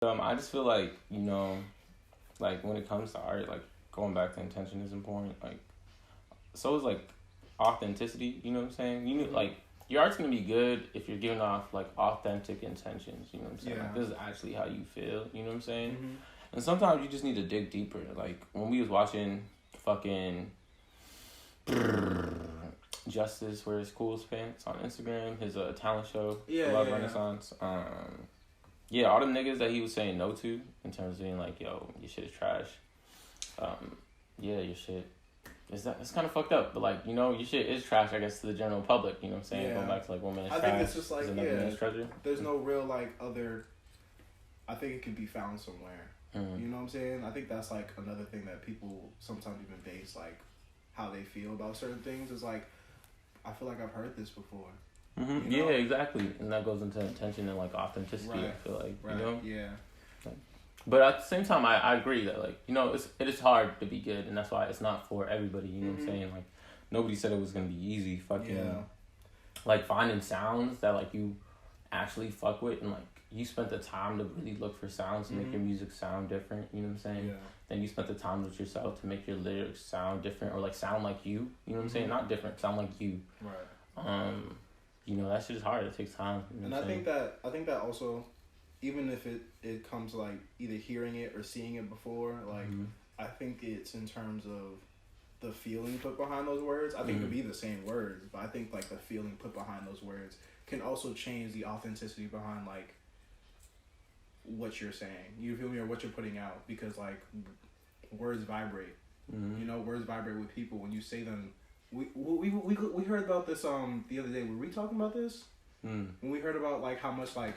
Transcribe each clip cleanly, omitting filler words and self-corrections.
I just feel like, like when it comes to art, like going back to intention is important. Like, so is like authenticity. You know what I'm saying? Like your art's gonna be good if you're giving off like authentic intentions. You know what I'm saying? Yeah. Like, this is actually how you feel. You know what I'm saying? Mm-hmm. And sometimes you just need to dig deeper. Like when we was watching fucking Justice Wears Cool's Pants on Instagram, his talent show, Love Renaissance. Yeah, all them niggas that he was saying no to in terms of being like, yo, your shit is trash. Yeah, your shit. It's kind of fucked up, but like, your shit is trash, I guess, to the general public. You know what I'm saying? Yeah. Going back to like woman is trash. I think it's just like, man's treasure. There's no real like other. I think it can be found somewhere. You know what I'm saying? I think that's like another thing that people sometimes even base like how they feel about certain things is like, I feel like I've heard this before. Mm-hmm. Yeah, exactly, and that goes into intention and like authenticity. Right. I feel like Yeah. But at the same time, I agree that like it is hard to be good, and that's why it's not for everybody. You know what I'm saying? Like nobody said it was gonna be easy. Fucking like finding sounds that like you actually fuck with, and like you spent the time to really look for sounds to make your music sound different. You know what I'm saying? Yeah. Then you spent the time with yourself to make your lyrics sound different or like sound like you. You know what I'm saying? Not different, sound like you. Right. That shit is hard. It takes time. You know and I think that also, even if it comes to like either hearing it or seeing it before, like I think it's in terms of the feeling put behind those words. I think it could be the same words, but I think like the feeling put behind those words can also change the authenticity behind like what you're saying. You feel me? Or what you're putting out, because like words vibrate. Words vibrate with people when you say them. We heard about this the other day. Were we talking about this? When we heard about like how much like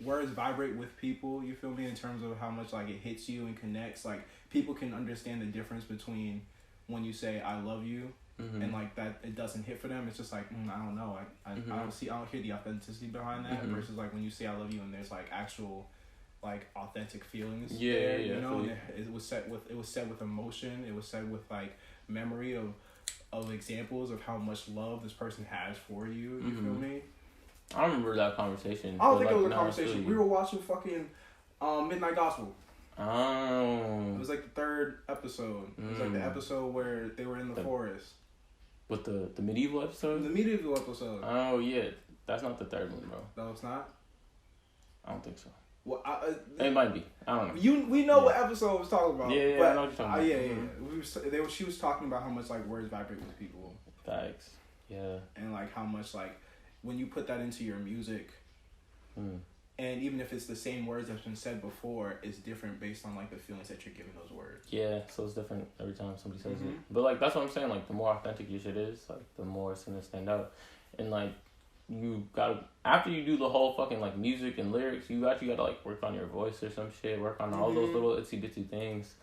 words vibrate with people, you feel me, in terms of how much like it hits you and connects. Like people can understand the difference between when you say I love you and like that it doesn't hit for them. It's just like I don't know. I don't hear the authenticity behind that versus like when you say I love you and there's like actual like authentic feelings. Yeah, you know, and it was said with emotion. It was said with like memory of examples of how much love this person has for you. You feel me? I don't remember that conversation. I don't think it was a conversation. We were watching fucking Midnight Gospel. Oh. It was like the third episode. It was like the episode where they were in the forest. With the medieval episode? The medieval episode. Oh, yeah. That's not the third one, bro. No, it's not? I don't think so. Well, it might be. I don't know. We know what episode I was talking about. Yeah, but, I know what you're talking about. She was talking about how much like words vibrate with people. Facts. Yeah. And like how much like when you put that into your music, and even if it's the same words that's been said before, it's different based on like the feelings that you're giving those words. Yeah, so it's different every time somebody says it. But like that's what I'm saying. Like the more authentic your shit is, like the more it's gonna stand out. And like you gotta, after you do the whole fucking like music and lyrics, you gotta like work on your voice or some shit, work on all those little itsy bitsy things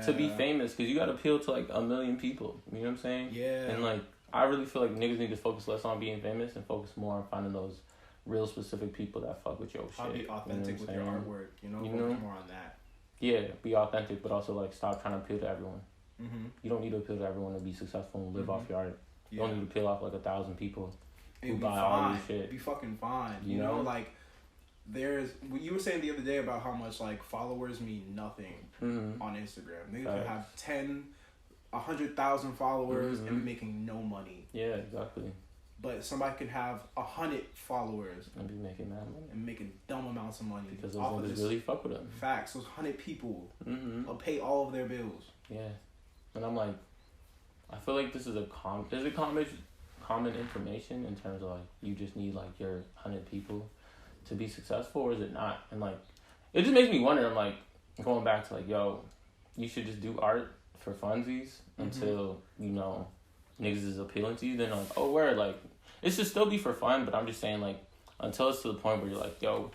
to be famous, because you gotta appeal to like 1 million people. You know what I'm saying? Yeah. And like I really feel like niggas need to focus less on being famous and focus more on finding those real specific people that fuck with your shit. I'll be authentic with your artwork, focus more on that. Yeah, be authentic, but also like stop trying to appeal to everyone. You don't need to appeal to everyone to be successful and live off your art. You don't need to appeal off like 1,000 people who buy all this shit. Be fucking fine. You know, like there's you were saying the other day about how much like followers mean nothing on Instagram. Niggas could have 100,000 followers and be making no money. Yeah, exactly. But somebody could have 100 followers and be making mad money and making dumb amounts of money because those niggas really fuck with them. Facts. Those 100 people will pay all of their bills. Yeah, and I'm like, I feel like this is common information in terms of like you just need like your 100 people to be successful, or is it not? And like, it just makes me wonder. I'm like going back to like, yo, you should just do art for funsies until niggas is appealing to you. Then like, oh, where like it should still be for fun, but I'm just saying like until it's to the point where you're like, yo,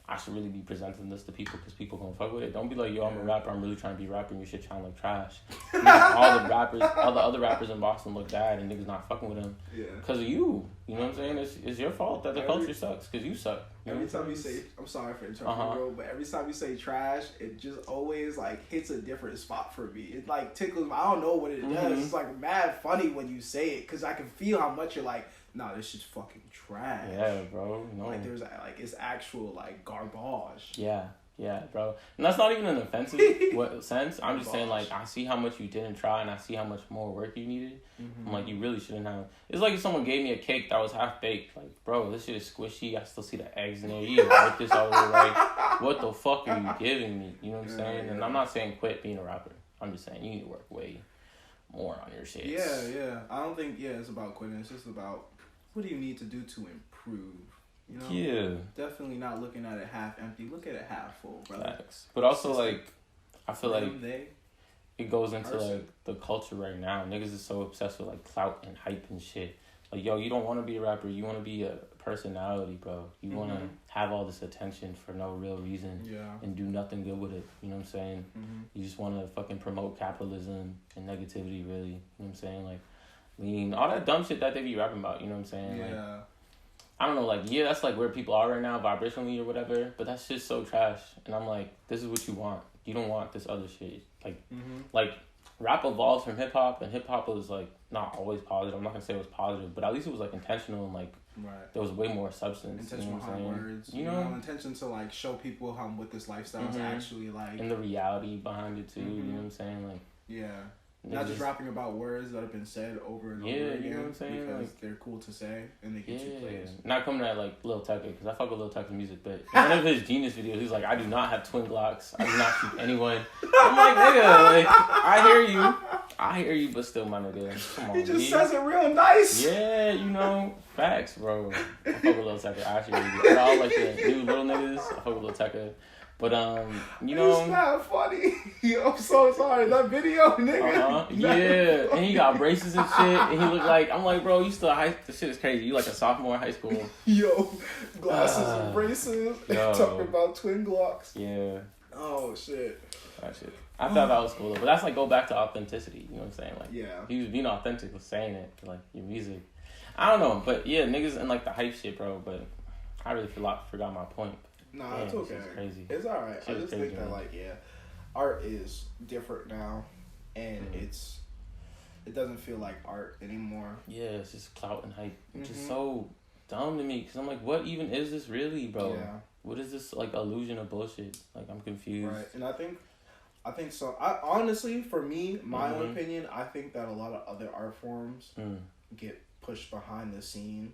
I should really be presenting this to people because people gonna fuck with it. Don't be like, yo, I'm a rapper, I'm really trying to be a rapper and your shit sound like trash. all the other rappers in Boston look bad and niggas not fucking with them. Yeah. Because of you. You know what I'm saying? It's your fault that the culture sucks because you suck. Every time you say, I'm sorry for interrupting, bro, but every time you say trash, it just always like hits a different spot for me. It like tickles me. I don't know what it does. It's like mad funny when you say it because I can feel how much you're like, nah, this shit's fucking trash. Yeah, bro. No. Like there's like it's actual like garbage. Yeah, bro. And that's not even an offensive sense. I'm just saying, like, I see how much you didn't try, and I see how much more work you needed. I'm like, you really shouldn't have. It's like if someone gave me a cake that was half baked. Like, bro, this shit is squishy. I still see the eggs in there. You didn't work this all the way right. What the fuck are you giving me? You know what I'm saying? And I'm not saying quit being a rapper. I'm just saying you need to work way more on your shit. Yeah. I don't think it's about quitting. It's just about what do you need to do to improve. You know? Yeah. Definitely not looking at it half empty. Look at it half full, brother. Facts. But also, like, I feel like they, it goes into, like, the culture right now. Niggas is so obsessed with, like, clout and hype and shit. Like, yo, you don't want to be a rapper. You want to be a personality, bro. You want to have all this attention for no real reason and do nothing good with it. You know what I'm saying? You just want to fucking promote capitalism and negativity, really. You know what I'm saying? Like, lean, all that dumb shit that they be rapping about. You know what I'm saying? Yeah. Like, I don't know, like, yeah, that's, like, where people are right now, vibrationally or whatever, but that's just so trash. And I'm like, this is what you want. You don't want this other shit. Like, like, rap evolved from hip-hop, and hip-hop was, like, not always positive. I'm not going to say it was positive, but at least it was, like, intentional, and, like, there was way more substance. Intentional behind words. You know, intention to, like, show people how what this lifestyle is actually, like. And the reality behind it, too, you know what I'm saying? Like, yeah. Not just rapping about words that have been said over and over again. You know what I'm saying? Because like, they're cool to say and they get you plays. Not coming at like Lil Tecca, because I fuck with Lil Tecca's music, but in one of his Genius videos, he's like, I do not have twin Glocks. I do not shoot anyone. I'm like, nigga, like, I hear you, but still, my nigga. Come on, he just says it real nice. Yeah, you know, facts, bro. I fuck with Lil Tecca. I actually really do. But all like the new little niggas, I fuck with Lil Tecca. But, you know. It's not funny. I'm so sorry. That video, nigga. Yeah. And he got braces and shit. And he looked like, I'm like, bro, you still this shit is crazy. You like a sophomore in high school. Yo, glasses and braces. Talking about twin Glocks. Yeah. Oh, shit. That shit. I thought that was cool, though. But that's like, go back to authenticity. You know what I'm saying? Like, yeah. He was being authentic with saying it. Like, your music. I don't know. But, yeah, niggas and like the hype shit, bro. But I really forgot my point. Nah, it's okay. Crazy. It's alright. I just think that, like, art is different now, and it doesn't feel like art anymore. Yeah, it's just clout and hype, which is so dumb to me, because I'm like, what even is this really, bro? Yeah. What is this, like, illusion of bullshit? Like, I'm confused. Right, and I think so. I honestly, for me, my own opinion, I think that a lot of other art forms get pushed behind the scene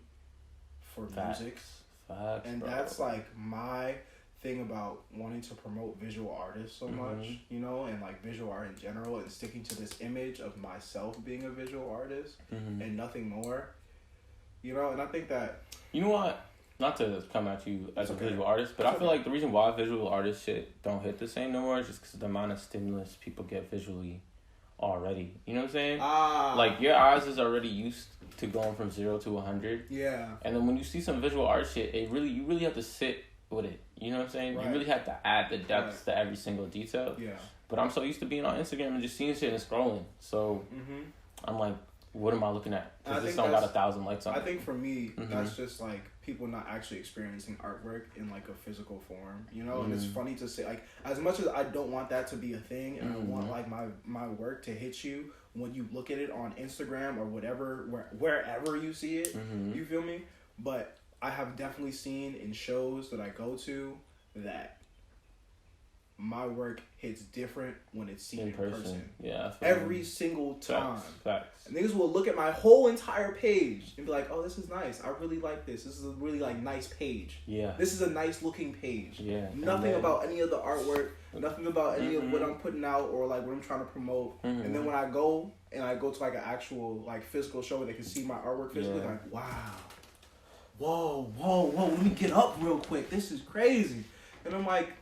for music. Facts, and bro. That's like my thing about wanting to promote visual artists so much, you know, and like visual art in general, and sticking to this image of myself being a visual artist and nothing more, you know. And I think that, you know what, not to come at you as a visual artist, but I feel like the reason why visual artist shit don't hit the same no more is just because of the amount of stimulus people get visually already. You know what I'm saying? Like, your eyes is already used to going from 0 to 100. Yeah. And then when you see some visual art shit, you really have to sit with it. You know what I'm saying? Right. You really have to add the depth to every single detail. Yeah. But I'm so used to being on Instagram and just seeing shit and scrolling. So I'm like, what am I looking at? Because this don't got 1,000 likes on it. I think for me, that's just like people not actually experiencing artwork in like a physical form, you know. And it's funny to say, like, as much as I don't want that to be a thing, and I want like my work to hit you when you look at it on Instagram or whatever, wherever you see it, you feel me? But I have definitely seen in shows that I go to that my work hits different when it's seen in person. Yeah. Every single time. Facts. And niggas will look at my whole entire page and be like, oh, this is nice. I really like this. This is a really, like, nice page. Yeah. This is a nice looking page. Yeah. Nothing about any of the artwork. Nothing about any of what I'm putting out or, like, what I'm trying to promote. And then when I go to, like, an actual, like, physical show where they can see my artwork physically, like, wow. Whoa. Let me get up real quick. This is crazy. And I'm like,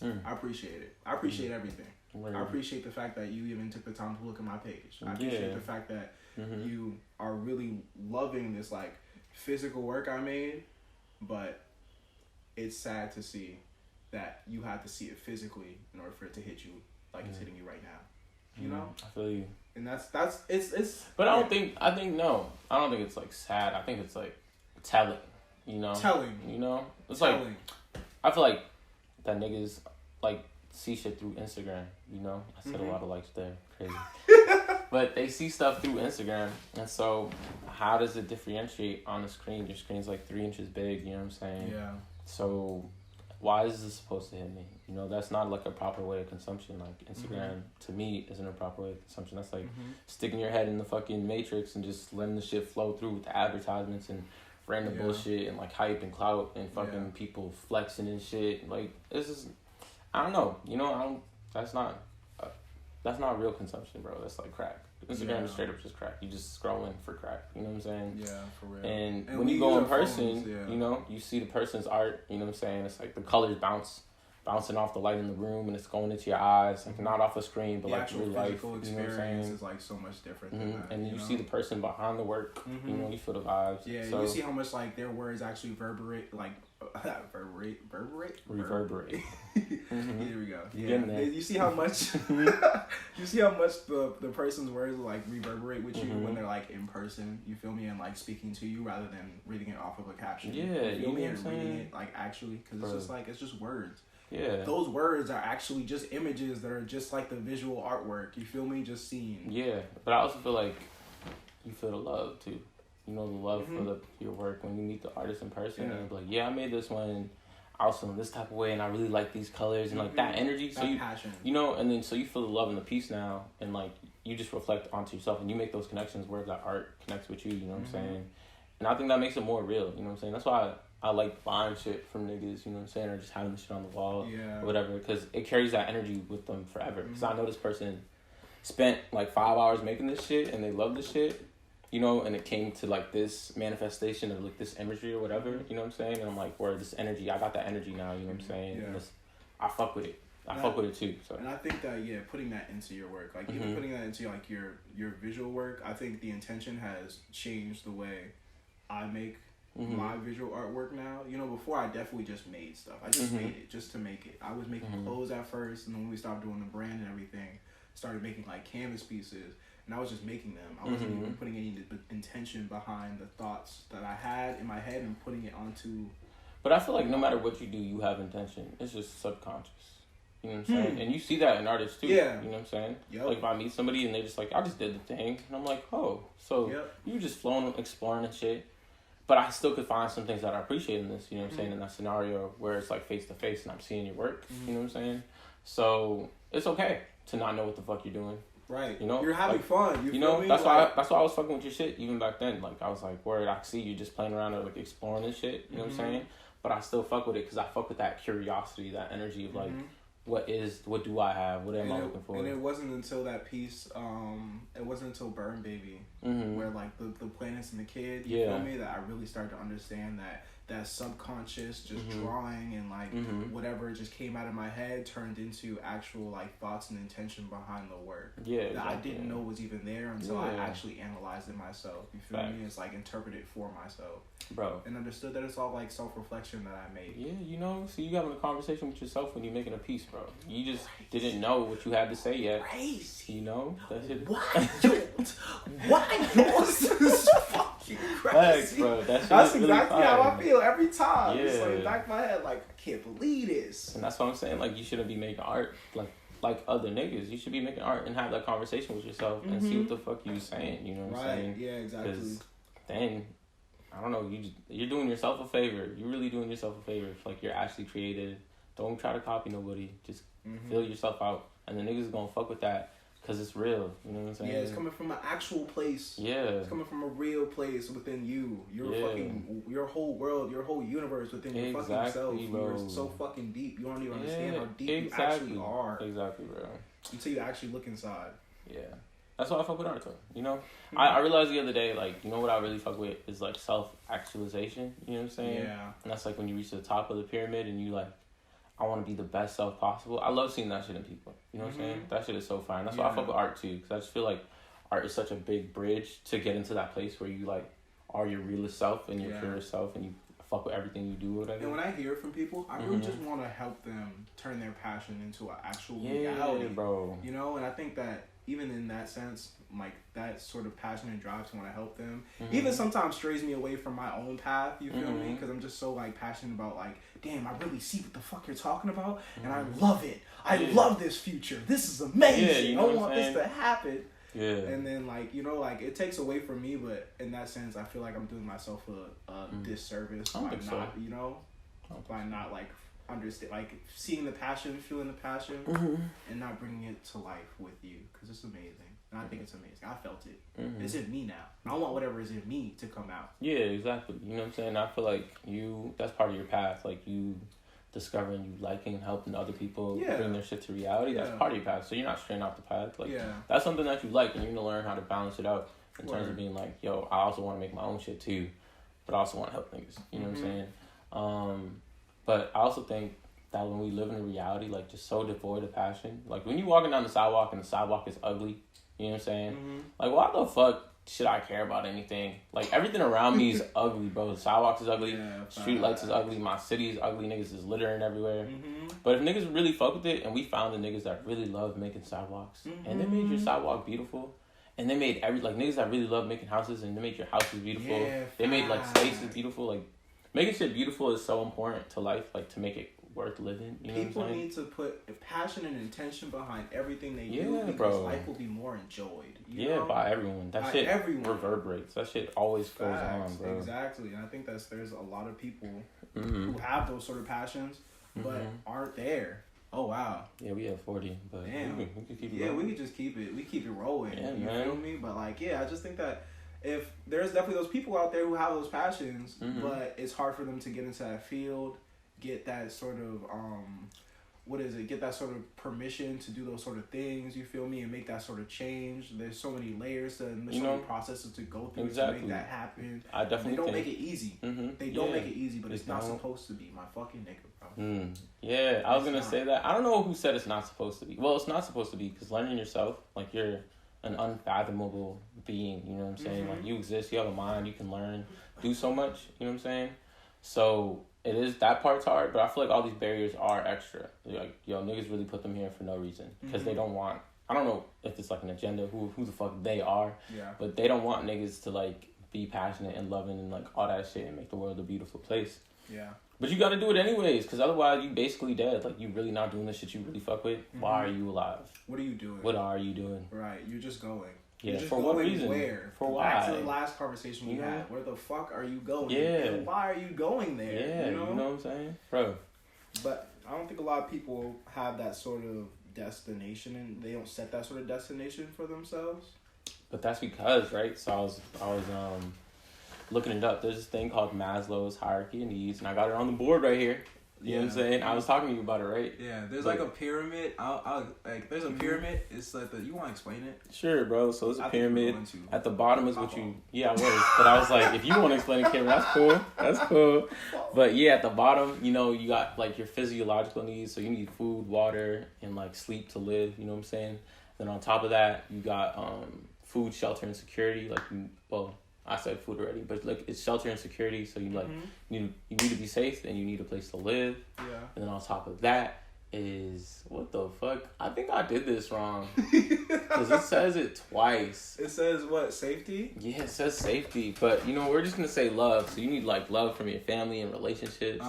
I appreciate it. I appreciate everything. I appreciate the fact that you even took the time to look at my page. I appreciate the fact that you are really loving this, like, physical work I made, but it's sad to see that you have to see it physically in order for it to hit you like it's hitting you right now. You know? I feel you. And that's it's But I don't think it's like sad. I think it's like telling, you know? You know? It's like, I feel like that niggas like see shit through Instagram, you know? I said a lot of likes there. Crazy. But they see stuff through Instagram, and so how does it differentiate on the screen? Your screen's like 3 inches big, you know what I'm saying? Yeah. So why is this supposed to hit me? You know, that's not like a proper way of consumption. Like Instagram to me isn't a proper way of consumption. That's like sticking your head in the fucking matrix and just letting the shit flow through with the advertisements and random bullshit and like hype and clout and fucking people flexing and shit. Like this is, I don't know. You know, that's not real consumption, bro. That's like crack. Instagram is straight up just crack. You just scrolling for crack. You know what I'm saying? Yeah, for real. And when you go in person, you know, you see the person's art. You know what I'm saying? It's like the colors bouncing off the light in the room, and it's going into your eyes, like not off a screen, but the like real life. You know what I'm saying? Is like so much different than that. And you see the person behind the work. You know, you feel the vibes. Yeah, so, you see how much like their words actually reverberate. Here we go. Yeah, you see how much the person's words will like reverberate with you when they're like in person. You feel me? And like speaking to you rather than reading it off of a caption. Yeah, you feel me? And saying? reading it like actually, because it's just words. Yeah. Those words are actually just images that are just like the visual artwork. You feel me? Just seeing. Yeah, but I also feel like you feel the love too. You know, the love for your work when you meet the artist in person and be like, yeah, I made this one also in this type of way and I really like these colors and like that energy. So that passion. You know, and then so you feel the love and the peace now and like you just reflect onto yourself and you make those connections where that art connects with you, you know what I'm saying? And I think that makes it more real, you know what I'm saying? That's why I like buying shit from niggas, you know what I'm saying? Or just having the shit on the wall or whatever, because it carries that energy with them forever. Because I know this person spent like 5 hours making this shit and they love this shit. You know, and it came to like this manifestation of like this imagery or whatever, you know what I'm saying? And I'm like, where this energy, I got that energy now, you know what I'm saying? Yeah. And I fuck with it. I fuck with it too. So. And I think that, putting that into your work, like even putting that into like your visual work, I think the intention has changed the way I make my visual artwork now. You know, before I definitely just made stuff. I just made it just to make it. I was making clothes at first, and then when we stopped doing the brand and everything, started making like canvas pieces. And I was just making them. I wasn't even putting any intention behind the thoughts that I had in my head and putting it onto... But I feel like no matter what you do, you have intention. It's just subconscious. You know what I'm saying? And you see that in artists too. Yeah. You know what I'm saying? Yep. Like if I meet somebody and they just like, I just did the thing. And I'm like, oh, so you just flowing, exploring and shit. But I still could find some things that I appreciate in this, you know what I'm saying? In that scenario where it's like face to face and I'm seeing your work. You know what I'm saying? So it's okay to not know what the fuck you're doing. Right. You know, you're having fun. You know, me? that's why I was fucking with your shit even back then. Like I was like, word, I see you just playing around or like exploring this shit. You know what I'm saying? But I still fuck with it because I fuck with that curiosity, that energy of like, what do I have? What am I looking for? And it wasn't until that piece, it wasn't until Burn Baby, where like the planets and the kid, you feel me, that I really started to understand that subconscious just drawing and like whatever just came out of my head turned into actual like thoughts and intention behind the work that I didn't know was even there until I actually analyzed it myself. You feel me? It's like interpreted for myself, bro, and understood that it's all like self-reflection that I made. Yeah, you know, so you having a conversation with yourself when you're making a piece, bro. You just didn't know what you had to say yet. Crazy. You know? That shit. Why yours is fucking crazy. Bro, that's exactly really how I feel every time. Yeah. It's like back of my head, like I can't believe this. And that's what I'm saying. Like you shouldn't be making art like other niggas. You should be making art and have that conversation with yourself and see what the fuck you saying. You know what I'm saying? Yeah, exactly. Because then I don't know. You're doing yourself a favor. You're really doing yourself a favor. If like you're actually creative. Don't try to copy nobody. Just feel yourself out, and the niggas gonna fuck with that. Cause it's real, you know what I'm saying? Yeah, it's coming from an actual place. Yeah. It's coming from a real place within you. Your whole world, your whole universe within your fucking self. Bro. You're so fucking deep. You don't even understand how deep you actually are. Exactly, bro. Until you actually look inside. Yeah. That's why I fuck with art, though. You know? I realized the other day, like, you know what I really fuck with is, like, self-actualization. You know what I'm saying? Yeah. And that's, like, when you reach the top of the pyramid and you, like, I want to be the best self possible. I love seeing that shit in people. You know what I'm saying? That shit is so fine. That's why I fuck with art too. Because I just feel like art is such a big bridge to get into that place where you like are your realest self and your purest self and you fuck with everything you do or whatever. And when I hear it from people, I really just want to help them turn their passion into an actual reality. Bro. You know, and I think that even in that sense, like that sort of passion and drive to want to help them, even sometimes strays me away from my own path. You feel me? Because I'm just so like passionate about like, damn, I really see what the fuck you're talking about, and I love it. I love this future. This is amazing. Yeah, you know I want this to happen. Yeah. And then like, you know, like it takes away from me, but in that sense, I feel like I'm doing myself a disservice by not, you know, by not like understand, like seeing the passion, feeling the passion, and not bringing it to life with you, because it's amazing. And I think it's amazing. I felt it. It's in me now. I want whatever is in me to come out. Yeah, exactly. You know what I'm saying? I feel like that's part of your path. Like you discovering you liking and helping other people bring their shit to reality. That's part of your path. So you're not straying off the path. Like that's something that you like, and you're gonna learn how to balance it out in terms of being like, yo, I also want to make my own shit too, but I also want to help niggas. You know what I'm saying? But I also think that when we live in a reality like just so devoid of passion, like when you walking down the sidewalk and the sidewalk is ugly, you know what I'm saying? Like why the fuck should I care about anything? Like everything around me is ugly, bro. The sidewalks is ugly, street lights is ugly, my city is ugly, niggas is littering everywhere. But if niggas really fuck with it, and we found the niggas that really love making sidewalks, and they made your sidewalk beautiful, and they made niggas that really love making houses, and they made your houses beautiful. They made like spaces beautiful. Like making shit beautiful is so important to life, like to make it worth living. You know People what I'm saying? need to put a passion and intention behind everything they do, because life will be more enjoyed. You know? By everyone. That shit reverberates. That shit always goes on, bro. Exactly. And I think there's a lot of people who have those sort of passions, but aren't there. Oh wow. Yeah, we have 40, but damn. We can keep it rolling. We could just keep it rolling. Yeah, you man. feel me? But like, I just think that if there's definitely those people out there who have those passions, but it's hard for them to get into that field, get that sort of get that sort of permission to do those sort of things, you feel me, and make that sort of change. There's so many layers and so many processes to go through to make that happen. I definitely They don't make it easy. They don't make it easy, but it's not supposed to be, my fucking nigga, bro. Yeah, I was gonna say that. I don't know who said it's not supposed to be. Well, it's not supposed to be, because learning yourself, like you're an unfathomable being, you know what I'm saying? Like you exist, you have a mind, you can learn, do so much, you know what I'm saying? So it is, that part's hard, but I feel like all these barriers are extra. Like, yo, niggas really put them here for no reason, because they don't want, I don't know if it's like an agenda, who the fuck they are, but they don't want niggas to like be passionate and loving and like all that shit and make the world a beautiful place. Yeah. But you gotta do it anyways, because otherwise you basically dead. Like, you really not doing the shit you really fuck with. Why are you alive? What are you doing? What are you doing? Right, you're just going. Yeah, just for what reason? Where? For why? Back to the last conversation we had. Where the fuck are you going? Yeah. And why are you going there? Yeah, you know what I'm saying? Bro. But I don't think a lot of people have that sort of destination, and they don't set that sort of destination for themselves. But that's because, right? So I was looking it up. There's this thing called Maslow's Hierarchy of Needs, and I got it on the board right here. You know what I'm saying? I was talking to you about it, right? Yeah, there's like a pyramid. There's a pyramid. It's like you want to explain it? Sure, bro. So it's a pyramid. At the bottom is what you... Yeah, I was. But I was like, if you want to explain it, Kim, that's cool. That's cool. But yeah, at the bottom, you know, you got like your physiological needs. So you need food, water, and like sleep to live. You know what I'm saying? Then on top of that, you got food, shelter, and security. Like, I said food already, but like it's shelter and security. So you like you need to be safe, and you need a place to live. Yeah. And then on top of that is, what the fuck? I think I did this wrong, because it says it twice. It says what? Safety? Yeah, it says safety, but you know, we're just gonna say love. So you need like love from your family and relationships.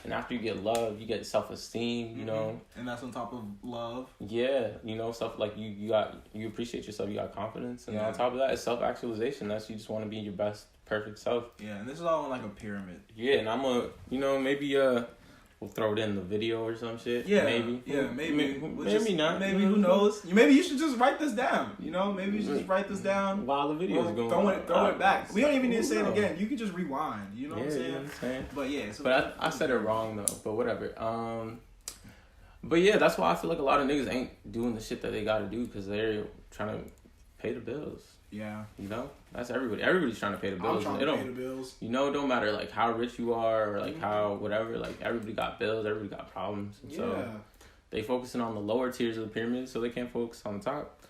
And after you get love, you get self-esteem. You know, and that's on top of love. Yeah, you know, stuff like you appreciate yourself. You got confidence, and on top of that is self-actualization. That's, you just want to be your best, perfect self. Yeah, and this is all in like a pyramid. Yeah, and I'm maybe we'll throw it in the video or some shit. Yeah, maybe. Yeah, maybe. Maybe not. Maybe, who knows? Maybe you should just write this down. You know, maybe you should just write this down while the video is going. Throw it back. We don't even need to say it again. You can just rewind. You know what I'm saying? You know what I'm saying? But yeah. So but I said it wrong though. But whatever. But yeah, that's why I feel like a lot of niggas ain't doing the shit that they gotta do, because they're trying to pay the bills. Yeah. You know? That's everybody. Everybody's trying to pay the bills. I'm trying to pay the bills. You know, it don't matter like how rich you are or like how whatever. Like, everybody got bills. Everybody got problems. And so they focusing on the lower tiers of the pyramid, so they can't focus on the top.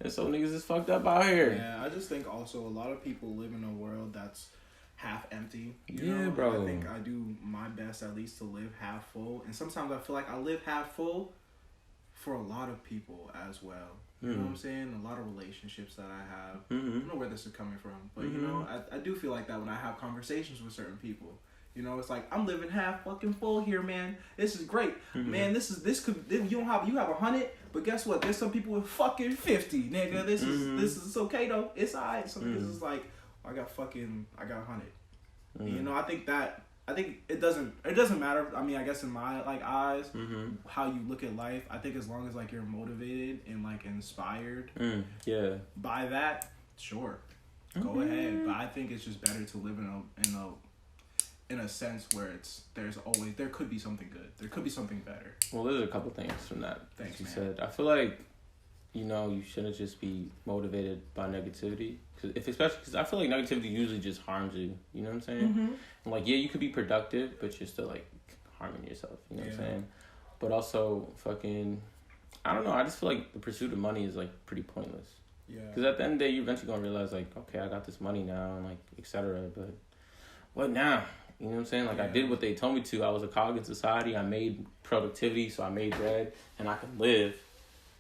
And so niggas is fucked up out here. Yeah, I just think also a lot of people live in a world that's half empty. You know? Bro. I think I do my best at least to live half full. And sometimes I feel like I live half full for a lot of people as well. You know what I'm saying? A lot of relationships that I have. I don't know where this is coming from. But, you know, I do feel like that when I have conversations with certain people. You know, it's like, I'm living half fucking full here, man. This is great. Man, you have 100, but guess what? There's some people with fucking 50, nigga. This is okay though. It's alright. Some niggas is like, I got 100. You know, I think it doesn't matter. I mean, I guess in my like eyes, how you look at life. I think as long as like you're motivated and like inspired, by that, sure, go ahead. But I think it's just better to live in a sense where there could be something good. There could be something better. Well, there's a couple things from that. Thanks, you man. said. I feel like, you know, you shouldn't just be motivated by negativity. Especially because I feel like negativity usually just harms you. You know what I'm saying? And like, yeah, you could be productive, but you're still like harming yourself. You know what I'm saying? But also, fucking, I don't know. I just feel like the pursuit of money is like pretty pointless. Yeah. Because at the end of the day, you're eventually gonna realize like, okay, I got this money now, and like, etc. But what now? You know what I'm saying? Like, I did what they told me to. I was a cog in society. I made productivity, so I made bread, and I can live.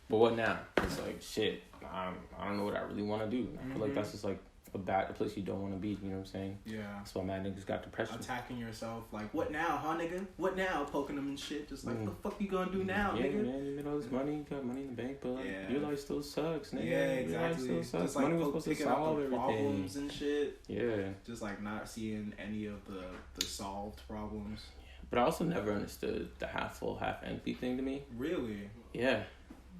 But what now? It's like, shit, I don't know what I really want to do. I feel like that's just like a place you don't want to be. You know what I'm saying? Yeah. That's why mad niggas got depression. Attacking yourself. Like, what now, huh, nigga? What now? Poking them and shit. Just like, what the fuck you gonna do now, nigga? Man, you made all this money. You got money in the bank, but like, your life still sucks, nigga. Yeah, exactly. Your life still sucks. Just like money was supposed to solve everything. Problems and shit. Yeah. Just like not seeing any of the solved problems. But I also never understood the half full, half empty thing to me. Really? Yeah.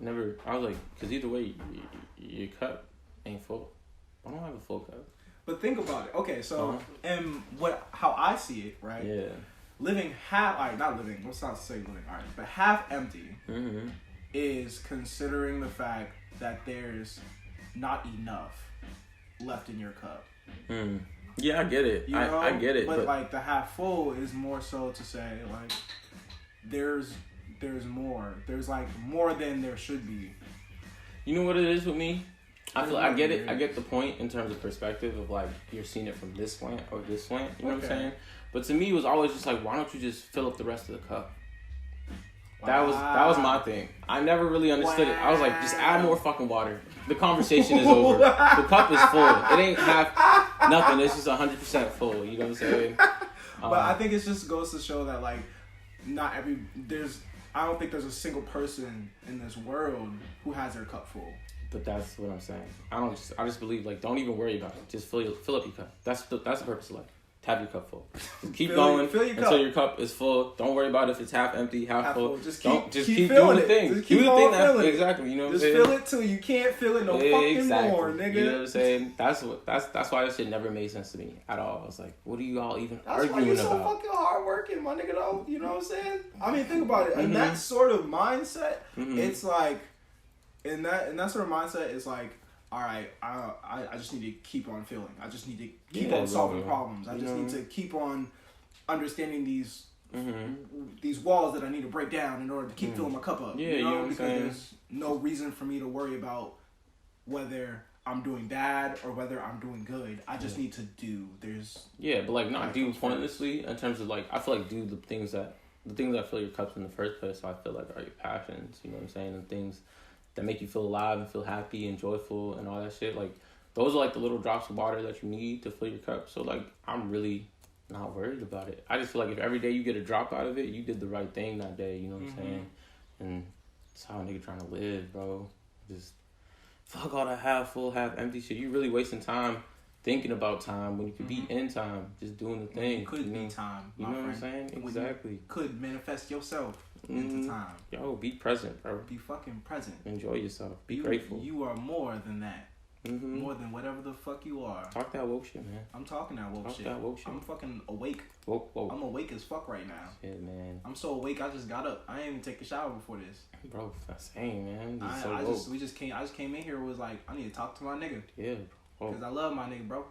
Never. I was like, because either way, your cup ain't full. I don't have a full cup. But think about it. Okay, so how I see it, right? Yeah. Living half, all right, not living. Let's not say living. All right, but half empty is considering the fact that there's not enough left in your cup. Yeah, I get it. You know? I get it. But like the half full is more so to say like there's more. There's like more than there should be. You know what it is with me? I feel I get it. I get the point in terms of perspective of like you're seeing it from this slant or this slant. You know what I'm saying? But to me, it was always just like, why don't you just fill up the rest of the cup? Wow. That was my thing. I never really understood it. I was like, just add more fucking water. The conversation is over. The cup is full. It ain't half nothing. It's just 100% full. You know what I'm saying? But I think it just goes to show that like I don't think there's a single person in this world who has their cup full. But that's what I'm saying. I just believe like don't even worry about it. Just fill up your cup. That's the purpose of life. Have your cup full. Just keep going until your cup is full. Don't worry about if it's half empty, half full. Just keep doing the thing. Just keep do the thing. Exactly. You know what I'm saying? Just fill it till you can't feel it fucking more, nigga. You know what I'm saying? That's why that shit never made sense to me at all. I was like, what are you all even arguing about? That's why you're so fucking hardworking, my nigga. Though, you know what I'm saying? I mean, think about it. In that sort of mindset, it's like, in that sort of mindset, it's like, all right, I just need to keep on feeling. I just need to keep on solving problems. I just need to keep on understanding these walls that I need to break down in order to keep filling my cup up. Yeah, you know what I'm because saying? There's no reason for me to worry about whether I'm doing bad or whether I'm doing good. I just need to do. But like not do pointlessly in terms of like I feel like do the things that fill your cups in the first place. So I feel like are your passions. You know what I'm saying? And things that make you feel alive and feel happy and joyful and all that shit. Like, those are like the little drops of water that you need to fill your cup. So, like, I'm really not worried about it. I just feel like if every day you get a drop out of it, you did the right thing that day, you know what I'm saying? And that's how a nigga trying to live, bro. Just fuck all that half full, half empty shit. You really wasting time thinking about time when you could be in time, just doing the thing. You could be time, you know what I'm saying? Exactly. You could manifest yourself into time. Yo, be present, bro. Be fucking present. Enjoy yourself. Be grateful. You are more than that. More than whatever the fuck you are. Talk that woke shit, man. I'm talking that woke shit. I'm fucking awake. Woke. I'm awake as fuck right now. Shit, man. I'm so awake. I just got up. I didn't even take a shower before this. Bro, that's same, man. I just came in here. Was like, I need to talk to my nigga. Yeah, bro. Because I love my nigga, bro.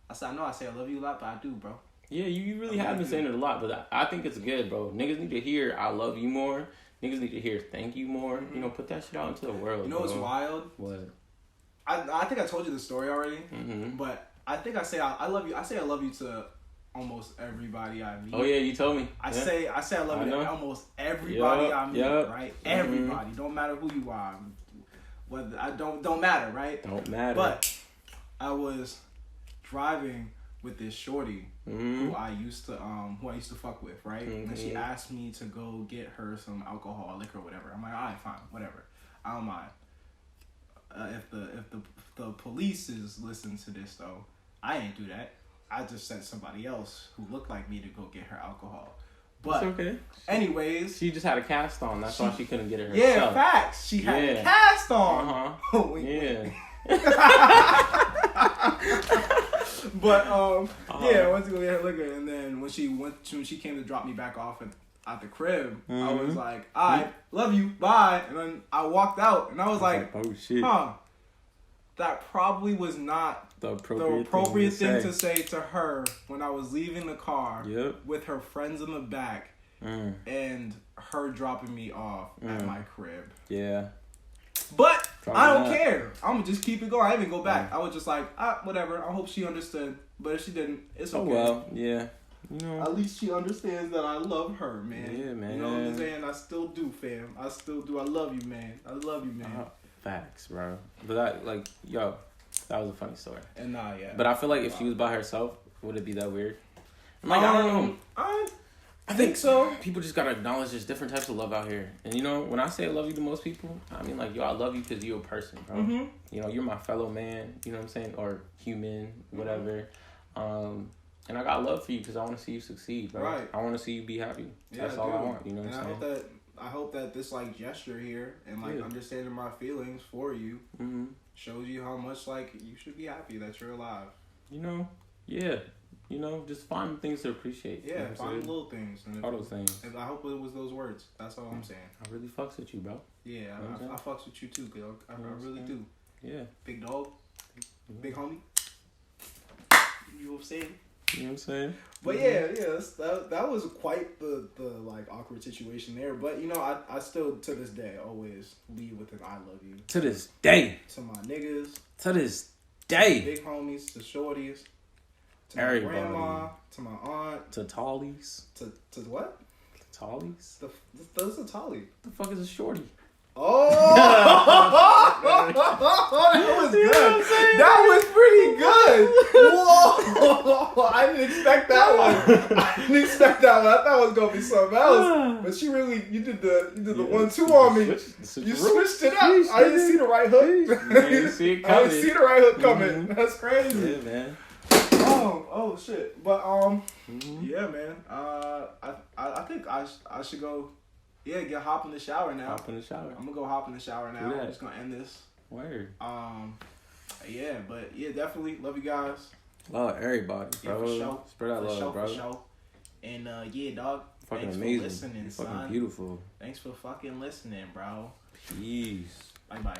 I say I love you a lot, but I do, bro. Yeah, you really have been saying it a lot, but I think it's good, bro. Niggas need to hear I love you more. Niggas need to hear thank you more. You know, put that shit out into the world. You know what's wild? What? I think I told you the story already, but I think I say I love you. I say I love you to almost everybody I meet. Oh yeah, you told me. I say I love you to almost everybody I meet. Right? Everybody. Don't matter who you are. Whether don't matter, right? Don't matter. But I was driving with this shorty who I used to fuck with, right? And she asked me to go get her some alcohol, liquor, whatever. I'm like, all right, fine, whatever. I don't mind. If the police is listening to this though, I ain't do that. I just sent somebody else who looked like me to go get her alcohol. But it's okay. Anyways, she just had a cast on. That's why she couldn't get it herself. Yeah, facts. She had a cast on. Yeah. But yeah, I went to go get her liquor, and then when she came to drop me back off at the crib, I was like, I love you, bye. And then I walked out, and I was like, oh shit, that probably was not the appropriate thing to say to her when I was leaving the car with her friends in the back and her dropping me off at my crib. Yeah. But probably I don't care. I'm going to just keep it going. I didn't even go back. I was just like, whatever. I hope she understood. But if she didn't, it's okay. Oh, well, yeah. You know, at least she understands that I love her, man. Yeah, man. You know what I'm saying? I still do, fam. I still do. I love you, man. I love you, man. Facts, bro. But that was a funny story. And yeah. But I feel like if she was by herself, would it be that weird? Like, I don't know. I think so. People just gotta acknowledge there's different types of love out here. And you know, when I say I love you to most people, I mean like, I love you because you're a person, bro. You know, you're my fellow man, you know what I'm saying? Or human, whatever. And I got love for you because I want to see you succeed, bro. Right. I want to see you be happy. Yeah, that's all I want, you know what I'm saying? I hope that this like gesture here and like understanding my feelings for you shows you how much like you should be happy that you're alive. You know, yeah. You know, just find things to appreciate. Yeah, you know find little things. All those things. And I hope it was those words. That's all I'm saying. I really fucks with you, bro. Yeah, you know I fucks with you too, dog. I really do. Yeah. Big dog. Big homie. You know what I'm saying? You know what I'm saying? But yeah, that was quite the like awkward situation there. But you know, I still to this day always lead with an I love you. To this day. To my niggas. To this day. To big homies, to shorties. To everybody. My grandma, to my aunt. To tallies. To what? Tallies? Those are tolly. The fuck is a shorty? Oh! That was good. That was pretty good. Whoa! I didn't expect that one. I thought it was gonna be something else. But you did the 1-2 on me. You switched it up. I didn't see the right hook. I didn't see the right hook coming. That's crazy. Yeah, man. Oh shit. But yeah, man. I think I should go. Yeah, hop in the shower now. Hop in the shower. I'm gonna go hop in the shower now. I'm just gonna end this. Word. Yeah, but yeah, definitely love you guys. Love everybody, bro. Yeah, for sure. Spread that love, bro. For sure. And yeah, dog. Fucking thanks amazing. For listening, fucking son. Beautiful. Thanks for fucking listening, bro. Peace. Bye.